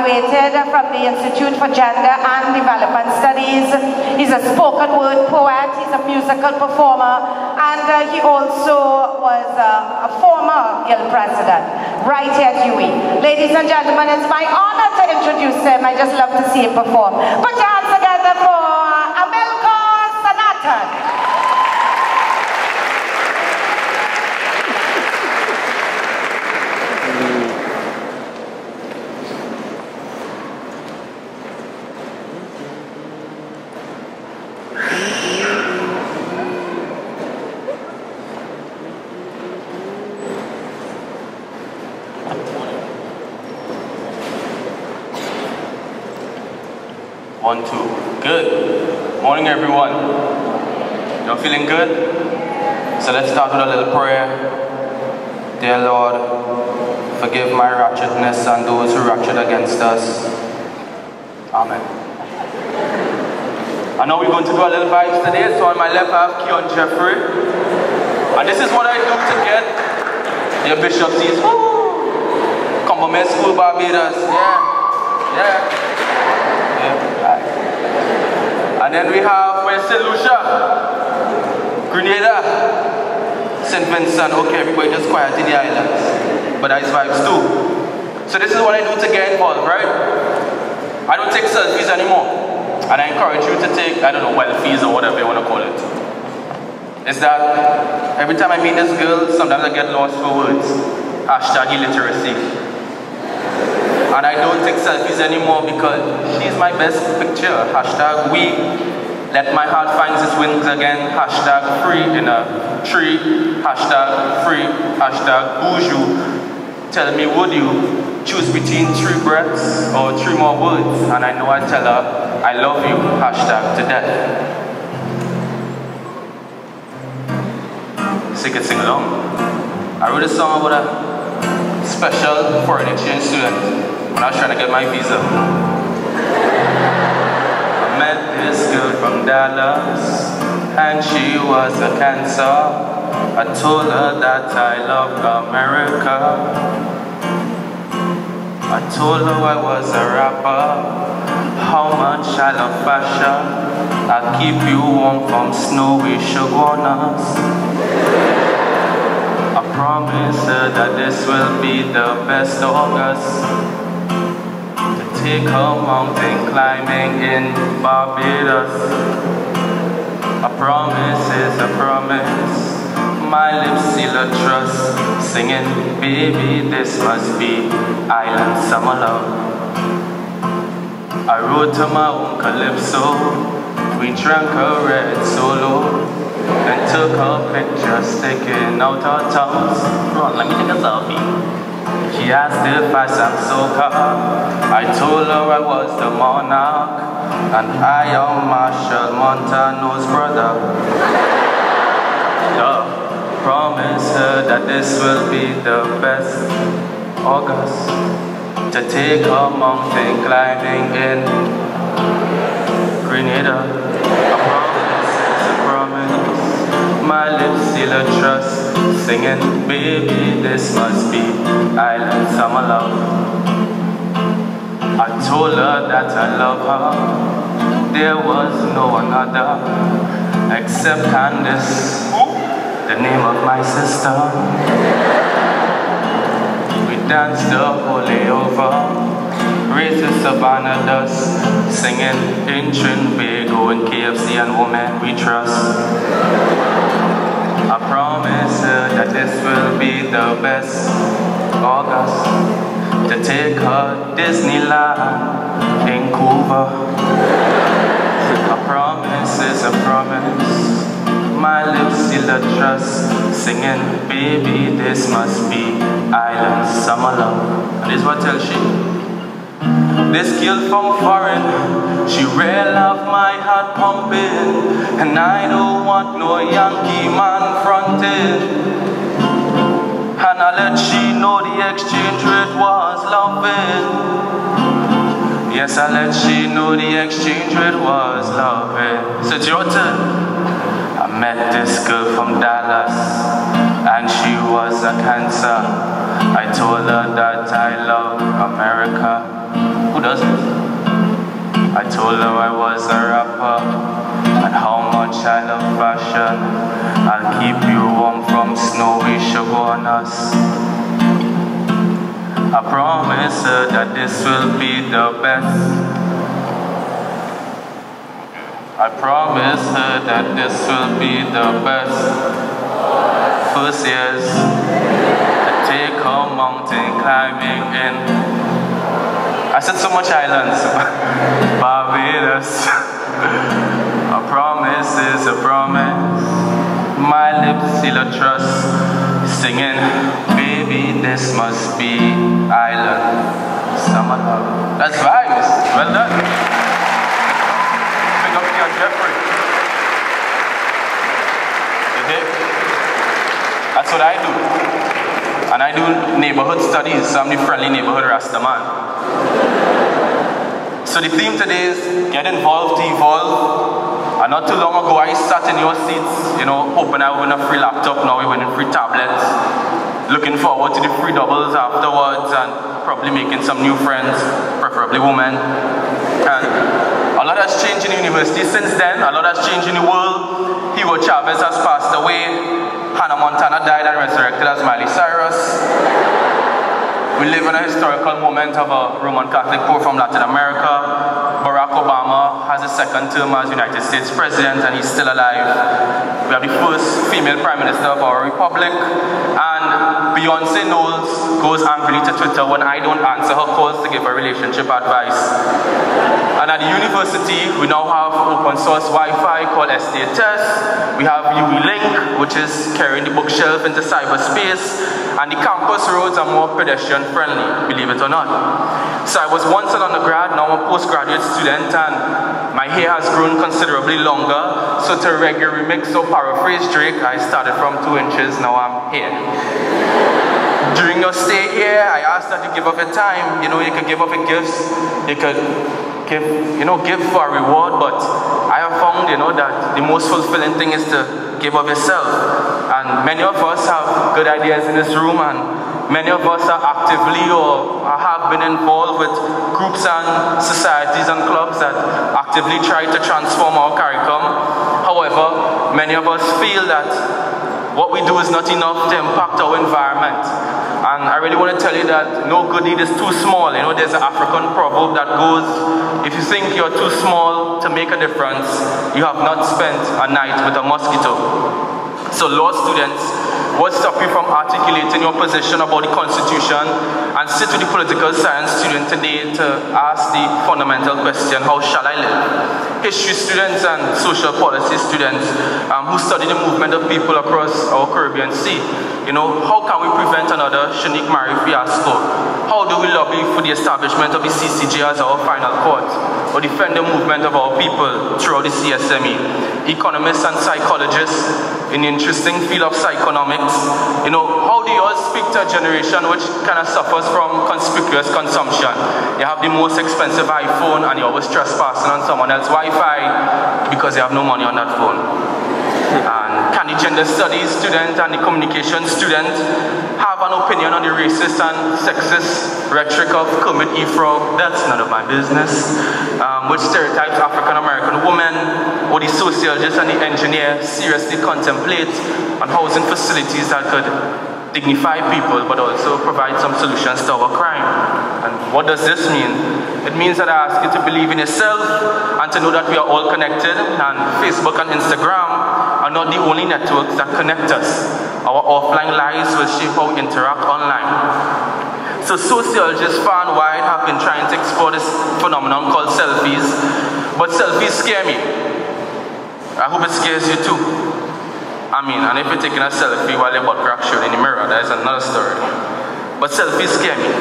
graduated from the Institute for Gender and Development Studies. He's a spoken word poet, he's a musical performer, and he also was a former Guild president right here at UWI. Ladies and gentlemen, it's my honor to introduce him. I just love to see him perform. Put your hands together for sanatan. One, two. Good. Morning, everyone. Y'all feeling good? So let's start with a little prayer. Dear Lord, forgive my ratchetness and those who ratchet against us. Amen. I know we're going to do a little vibes today, so on my left I have Keon Jeffrey. And this is what I do to get your bishop sees. Compliment School Barbados. Yeah. And then we have St. Lucia, Grenada, St. Vincent. Okay, everybody just quiet in the islands. But that's vibes too. So this is what I do to get involved, right? I don't take selfies anymore. And I encourage you to take, I don't know, welfies or whatever you want to call it. It's that every time I meet this girl, sometimes I get lost for words. Hashtag illiteracy. And I don't take selfies anymore because she's my best picture. Hashtag we. Let my heart find its wings again. Hashtag free in a tree. Hashtag free. Hashtag bourgeois. Tell me, would you choose between 3 breaths or 3 more words? And I know I tell her, I love you. Hashtag to death. So you can sing along. I wrote a song about a special foreign exchange student when I was trying to get my visa. I met this girl from Dallas, and she was a cancer. I told her that I loved America. I told her I was a rapper, how much I love fashion. I'll keep you warm from snowy Shogunas. I promise her that this will be the best August. Take her mountain climbing in Barbados. A promise is a promise. My lips seal a trust. Singing, baby, this must be island summer love. I wrote to my own calypso. We drank a red solo and took a picture sticking out our tongues. Run, let me take a selfie. She asked if I sang soca. I told her I was the monarch, and I am Marshall Montano's brother. Promise her that this will be the best August to take her mountain climbing in Grenada. A promise is a promise. My lips seal a trust. Singing, baby, this must be island summer love. I told her that I love her. There was no another except Candace, the name of my sister. We danced the whole day over, raised the savannah dust, singing in Trinidad and KFC and women we trust. I promise her that this will be the best August to take her Disneyland in Cuba. A promise is a promise. My lips seal a trust. Singing, baby, this must be island summer love. And this is what tells she. This girl from foreign, she real love my heart pumping, and I don't want no Yankee man fronting. And I let she know the exchange rate was loving. Yes, I let she know the exchange rate was loving. So it's your turn. I met this girl from Dallas, and she was a cancer. I told her that I love America. Who doesn't? I told her I was a rapper and how much I love fashion. I'll keep you warm from snowy sugar on us. I promise her that this will be the best. I promise her that this will be the best. First years to take her mountain climbing in. I said so much islands. Barbados. A promise is a promise. My lips seal a trust. Singing, baby, this must be island. Summer love. That's vibes. Well done. Big up to Jeffrey. You hear? That's what I do. And I do neighborhood studies, so I'm the friendly neighborhood Rasta man. So the theme today is get involved to evolve. And not too long ago I sat in your seats, hoping I would win a free laptop. Now we're winning free tablets. Looking forward to the free doubles afterwards and probably making some new friends, preferably women. And a lot has changed in the university since then. A lot has changed in the world. Hugo Chavez has passed away. Hannah Montana died and resurrected as Miley Cyrus. We live in a historical moment of a Roman Catholic Pope from Latin America. Barack Obama has a second term as United States President and he's still alive. We have the first female Prime Minister of our republic. And Beyonce Knowles goes angrily to Twitter when I don't answer her calls to give her relationship advice. And at the university, we now have open source Wi-Fi called SDTS. We have UWI Link, which is carrying the bookshelf into cyberspace. And the campus roads are more pedestrian friendly, believe it or not. So I was once an undergrad, now I'm a postgraduate student, and my hair has grown considerably longer. So to regular remix or paraphrase Drake, I started from 2 inches, now I'm here. During your stay here, I asked that you give up your time. You could give up your gifts, you could give for a reward, but I have found, that the most fulfilling thing is to give of yourself. And many of us have good ideas in this room, and many of us are actively or have been involved with groups and societies and clubs that actively try to transform our curriculum. However, many of us feel that what we do is not enough to impact our environment. And I really want to tell you that no good deed is too small. There's an African proverb that goes, if you think you're too small to make a difference, you have not spent a night with a mosquito. So law students, what stops you from articulating your position about the Constitution and sit with the political science student today to ask the fundamental question, how shall I live? History students and social policy students who study the movement of people across our Caribbean Sea. How can we prevent another Shanique Mari fiasco? How do we lobby for the establishment of the CCJ as our final court? Or defend the movement of our people throughout the CSME? Economists and psychologists in the interesting field of psychonomics, how do you all speak to a generation which kind of suffers from conspicuous consumption? You have the most expensive iPhone and you're always trespassing on someone else's Wi-Fi because you have no money on that phone. And can the gender studies student and the communication student have an opinion on the racist and sexist rhetoric of Kermit E. Frog? That's none of my business. Which stereotypes African American women or the sociologist and the engineer seriously contemplate on housing facilities that could dignify people but also provide some solutions to our crime. And what does this mean? It means that I ask you to believe in yourself and to know that we are all connected, and Facebook and Instagram are not the only networks that connect us. Our offline lives will shape how we interact online. So sociologists far and wide have been trying to explore this phenomenon called selfies, but selfies scare me. I hope it scares you too. And if you're taking a selfie while your butt crack showed in the mirror, that is another story. But selfies scare me.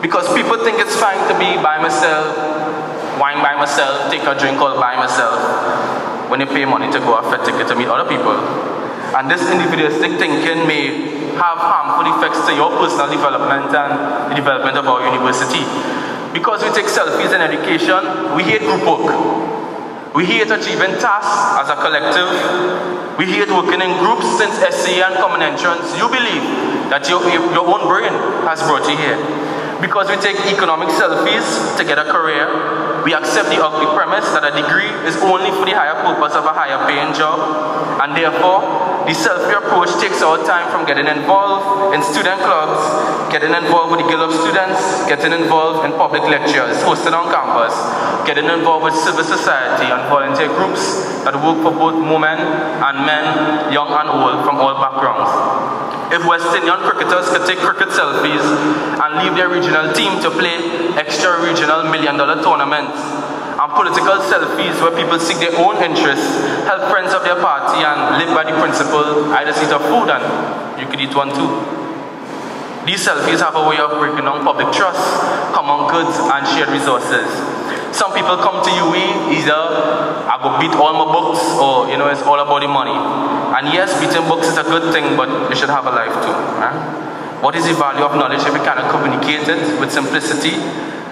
Because people think it's fine to be by myself, wine by myself, take a drink all by myself, when you pay money to go off a ticket to meet other people. And this individualistic thinking may have harmful effects to your personal development and the development of our university. Because we take selfies in education, we hate group work. We hate achieving tasks as a collective. We hate working in groups. Since SCA and Common Entrance, you believe that your own brain has brought you here. Because we take economic selfies to get a career, we accept the ugly premise that a degree is only for the higher purpose of a higher paying job, and therefore, the selfie approach takes our time from getting involved in student clubs, getting involved with the Guild of Students, getting involved in public lectures hosted on campus, getting involved with civil society and volunteer groups that work for both women and men, young and old, from all backgrounds. If West Indian cricketers could take cricket selfies and leave their regional team to play extra-regional million-dollar tournaments, and political selfies where people seek their own interests, help friends of their party, and live by the principle, I just eat a food and you could eat one too. These selfies have a way of breaking down public trust, common goods, and shared resources. Some people come to UWI, either I go beat all my books, or it's all about the money. And yes, beating books is a good thing, but you should have a life too. Right? What is the value of knowledge if we cannot communicate it with simplicity?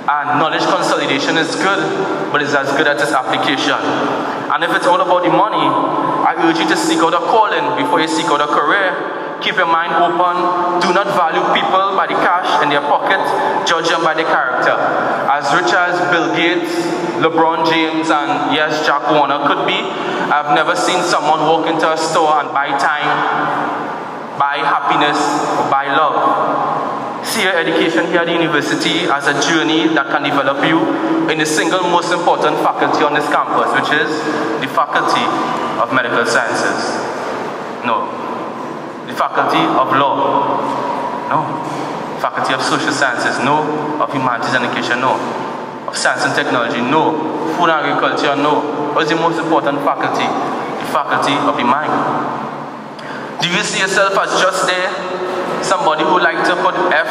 And knowledge consolidation is good, but it's as good as its application. And if it's all about the money, I urge you to seek out a calling before you seek out a career. Keep your mind open. Do not value people by the cash in their pocket. Judge them by their character. As rich as Bill Gates, LeBron James, and yes, Jack Warner could be, I've never seen someone walk into a store and buy time, buy happiness, or buy love. See your education here at the university as a journey that can develop you in the single most important faculty on this campus, which is the Faculty of Medical Sciences. No. The Faculty of Law, no. Faculty of Social Sciences, no. Of Humanities and Education, no. Of Science and Technology, no. Food and Agriculture, no. What is the most important faculty? The Faculty of the Mind. Do you see yourself as just there? Somebody who like to put F#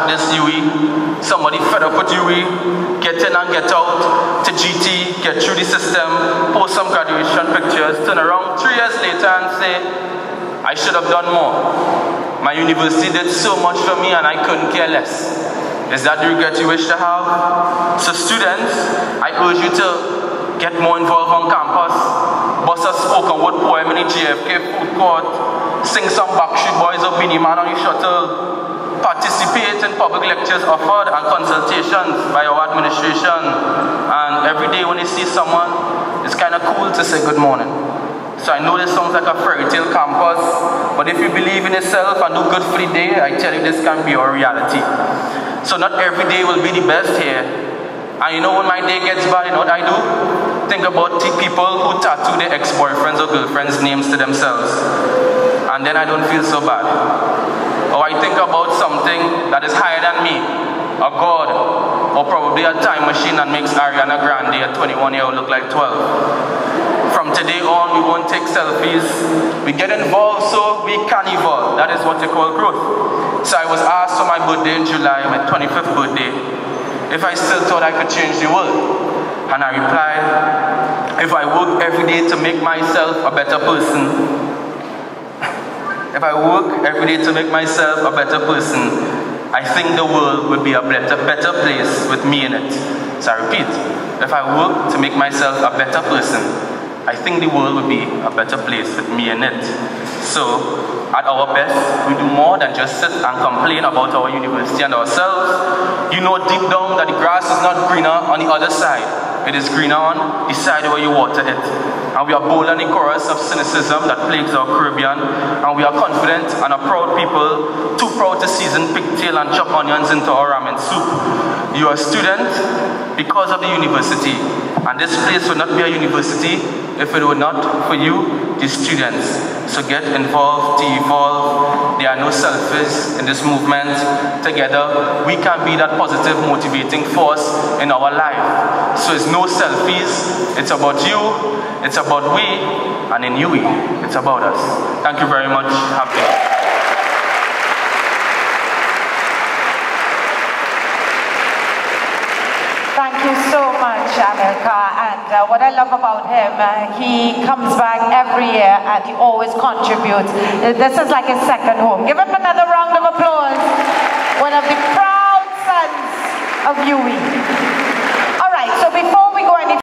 this UWI, somebody fed up with UWI, get in and get out to GT, get through the system, post some graduation pictures, turn around 3 years later and say, I should have done more. My university did so much for me and I couldn't care less. Is that the regret you wish to have? So students, I urge you to get more involved on campus, bust a spoken word poem in the JFK food court, sing some Backstreet Boys or Beanie Man on the shuttle, participate in public lectures offered and consultations by our administration, and every day when you see someone, it's kind of cool to say good morning. So I know this sounds like a fairy tale campus, but if you believe in yourself and do good for the day, I tell you this can be your reality. So not every day will be the best here. And you know when my day gets bad, you know what I do? Think about people who tattoo their ex-boyfriends or girlfriends' names to themselves. And then I don't feel so bad. Or I think about something that is higher than me, a god, or probably a time machine that makes Ariana Grande, a 21-year-old, look like 12. From today on, we won't take selfies. We get involved so we can evolve. That is what they call growth. So I was asked for my birthday in July, my 25th birthday, if I still thought I could change the world. And I replied, if I work every day to make myself a better person, if I work every day to make myself a better person, I think the world would be a better place with me in it. So I repeat, if I work to make myself a better person, I think the world would be a better place with me in it. So, at our best, we do more than just sit and complain about our university and ourselves. You know deep down that the grass is not greener on the other side. It is greener on the side where you water it. And we are bold on the chorus of cynicism that plagues our Caribbean. And we are confident and a proud people, too proud to season pigtail and chop onions into our ramen soup. You are a student because of the university. And this place would not be a university if it were not for you, the students. So get involved to evolve. There are no selfies in this movement. Together, we can be that positive motivating force in our life. So it's no selfies, it's about you, it's about we, and in UWI, it's about us. Thank you very much. Happy. Thank you so much, America. And what I love about him, he comes back every year and he always contributes. This is like his second home. Give him another round of applause. One of the proud sons of UWI.